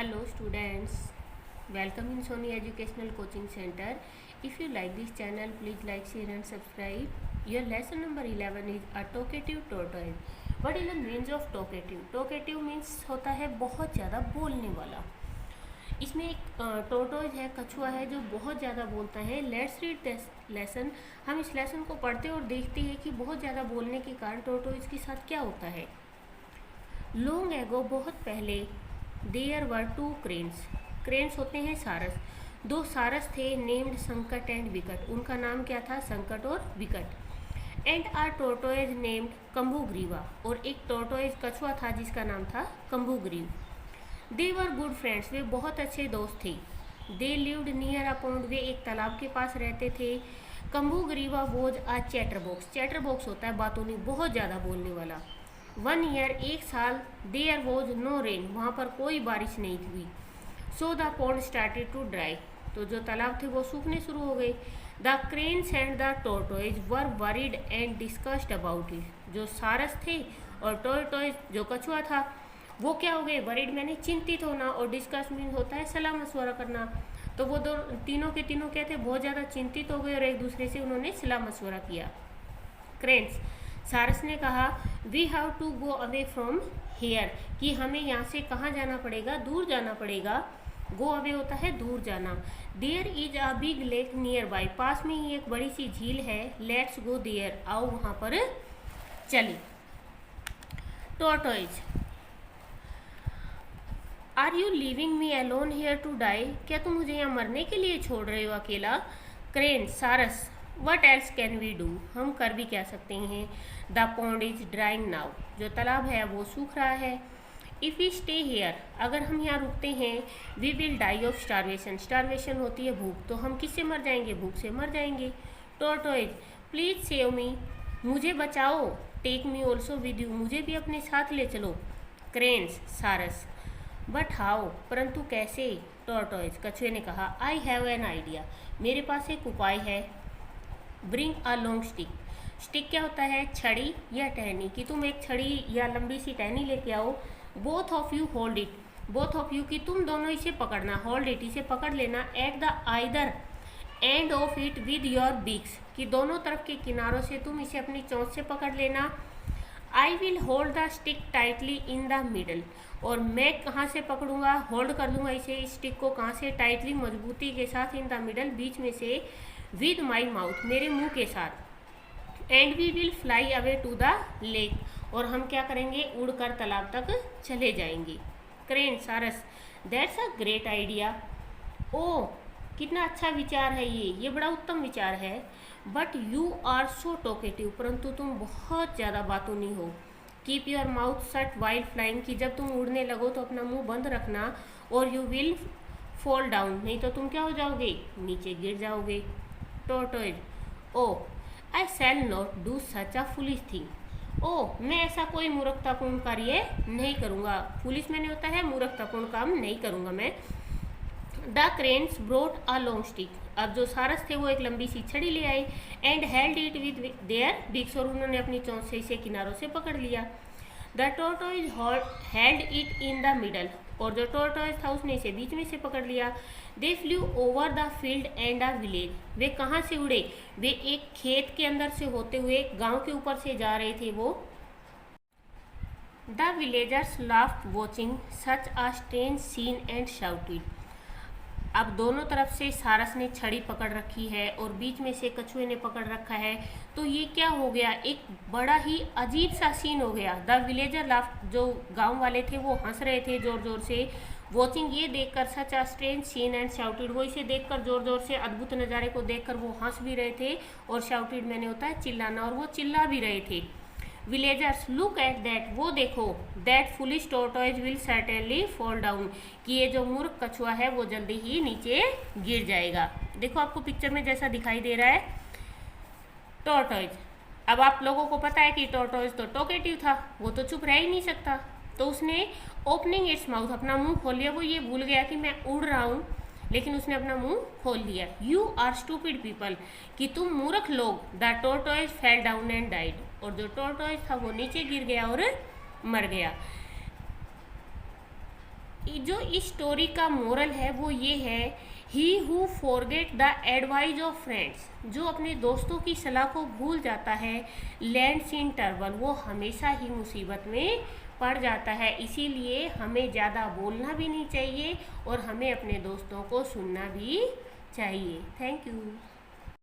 Hello students, welcome in Sony Educational Coaching Center. If you like this channel, please like, share and subscribe. Your lesson number 11 is a talkative tortoise. What is the means of talkative? Talkative means होता है बहुत ज़्यादा बोलने वाला. इसमें एक tortoise है, कछुआ है जो बहुत ज़्यादा बोलता है. Let's read this lesson. हम इस लेसन को पढ़ते और देखते हैं कि बहुत ज़्यादा बोलने के कारण टोर्टोइज के साथ क्या होता है. लॉन्ग एगो, बहुत पहले, there were two cranes. Cranes होते हैं सारस. दो सारस थे, नेम्ड संकट एंड विकट. उनका नाम क्या था? संकट और Vikat. And are tortoise named Kambugriva. और एक टोर्टोइज कछुआ था जिसका नाम था कंबुग्रीव. दे वर गुड फ्रेंड्स. वे बहुत अच्छे दोस्त थे. They lived near a pond. वे एक तालाब के पास रहते थे. Kambugriva was a chatterbox. Chatterbox होता है बातों में बहुत ज़्यादा बोलने वाला. 1 ईयर, एक साल. There was no rain. वहाँ पर कोई बारिश नहीं हुई. So the pond started to dry. तो जो तालाब थे वो सूखने शुरू हो गए. The cranes and the tortoise were worried and discussed about it. जो सारस थे और टोर्टोइज जो कछुआ था वो क्या हो गए? वरीड मैंने चिंतित होना, और डिस्कस मीन होता है सलाह मशवरा करना. तो वो दो तीनों के तीनों क्या थे? बहुत ज़्यादा चिंतित हो गए और एक दूसरे से उन्होंने सलाह मशवरा किया. क्रेन्स, सारस ने कहा, we have to go away from here. कि हमें यहाँ से कहाँ जाना पड़ेगा? दूर जाना पड़ेगा. गो अवे होता है दूर जाना. There is a big lake nearby. पास में ही एक बड़ी सी झील है. Let's go there. आओ वहाँ पर चले. Tortoise, are you leaving me alone here to die. क्या तुम मुझे यहाँ मरने के लिए छोड़ रहे हो अकेला? क्रेन, सारस, what else can we do. हम कर भी क्या सकते हैं? The pond is drying now. जो तालाब है वो सूख रहा है. इफ़ वी स्टे हेयर, अगर हम यहाँ रुकते हैं, we will die of starvation. Starvation होती है भूख. तो हम किससे मर जाएंगे? भूख से मर जाएंगे. Tortoise, please save me. मुझे बचाओ. Take me also with you. मुझे भी अपने साथ ले चलो. क्रेन्स, सारस, बट हाउ. परंतु कैसे? टोर्टोइज, कछुए ने कहा, आई हैव एन आइडिया. मेरे पास एक उपाय है. Bring a long stick. Stick क्या होता है? छड़ी या टहनी. कि तुम एक छड़ी या लंबी सी टहनी लेके आओ. Both of you hold it. Both of you कि तुम दोनों इसे पकड़ना. होल्ड इट, इसे पकड़ लेना. At the either end of it with your beaks. कि दोनों तरफ के किनारों से तुम इसे अपनी चोंच से पकड़ लेना. I will hold the stick tightly in the middle. और मैं कहाँ से पकड़ूंगा? होल्ड कर लूँगा इसे, स्टिक को. कहाँ से? टाइटली, मजबूती के साथ. इन द मिडल, बीच में से. विद माई माउथ, मेरे मुंह के साथ. And we will fly away to the lake. और हम क्या करेंगे? उड़कर तालाब तक चले जाएंगे. क्रेन, सारस, दैट्स अ ग्रेट आइडिया. ओ, कितना अच्छा विचार है ये बड़ा उत्तम विचार है. But you are so talkative. परंतु तुम बहुत ज़्यादा बातूनी हो. Keep your mouth shut while flying. कि जब तुम उड़ने लगो तो अपना मुंह बंद रखना. और यू विल फॉल डाउन. नहीं तो तुम क्या हो जाओगे? नीचे गिर जाओगे. Tortoise, oh, I shall not do such a foolish thing. Oh, मैं ऐसा कोई मूर्खतापूर्ण कार्य नहीं करूँगा. फुलिश मैंने होता है मूर्खतापूर्ण काम नहीं करूँगा मैं. The cranes brought a long stick. अब जो सारस थे वो एक लंबी सी छड़ी ले आए. And held it with their beaks. और उन्होंने अपनी चोंच से इसे किनारों से पकड़ लिया. The tortoise held it in the middle. और जो टोर्टोइज था उसने इसे बीच में से पकड़ लिया. They flew over the field and a village. वे कहाँ से उड़े? वे एक खेत के अंदर से होते हुए गांव के ऊपर से जा रहे थे वो. The villagers laughed watching such a strange scene and shouted. अब दोनों तरफ से सारस ने छड़ी पकड़ रखी है और बीच में से कछुए ने पकड़ रखा है. तो ये क्या हो गया? एक बड़ा ही अजीब सा सीन हो गया. द विलेजर लाफ्ड, जो गांव वाले थे वो हंस रहे थे जोर जोर से. वॉचिंग, ये देखकर, such a strange scene and shouted. वो इसे देखकर, जोर जोर से अद्भुत नज़ारे को देखकर वो हंस भी रहे थे. और शाउटेड मैंने होता है चिल्लाना, और वो चिल्ला भी रहे थे. Villagers, look at that. वो देखो. That foolish tortoise will certainly fall down. कि ये जो मूर्ख कछुआ है वो जल्दी ही नीचे गिर जाएगा. देखो आपको पिक्चर में जैसा दिखाई दे रहा है. टोर्टोइज, अब आप लोगों को पता है कि टोर्टोइज तो टॉकेटिव था. वो तो चुप रह ही नहीं सकता. तो उसने ओपनिंग इट्स माउथ, अपना मुंह खोल लिया. वो ये भूल गया कि मैं उड़ रहा हूँ, लेकिन उसने अपना मुंह खोल लिया. You are stupid people. कि तुम मूर्ख लोग. The tortoise fell down and died. और जो टोर्टोइज था वो नीचे गिर गया और मर गया. जो इस स्टोरी का मोरल है वो ये है, he who forget the advice of friends, जो अपने दोस्तों की सलाह को भूल जाता है, लैंड्स इन ट्रबल, वो हमेशा ही मुसीबत में पड़ जाता है। इसीलिए हमें ज़्यादा बोलना भी नहीं चाहिए और हमें अपने दोस्तों को सुनना भी चाहिए। Thank you.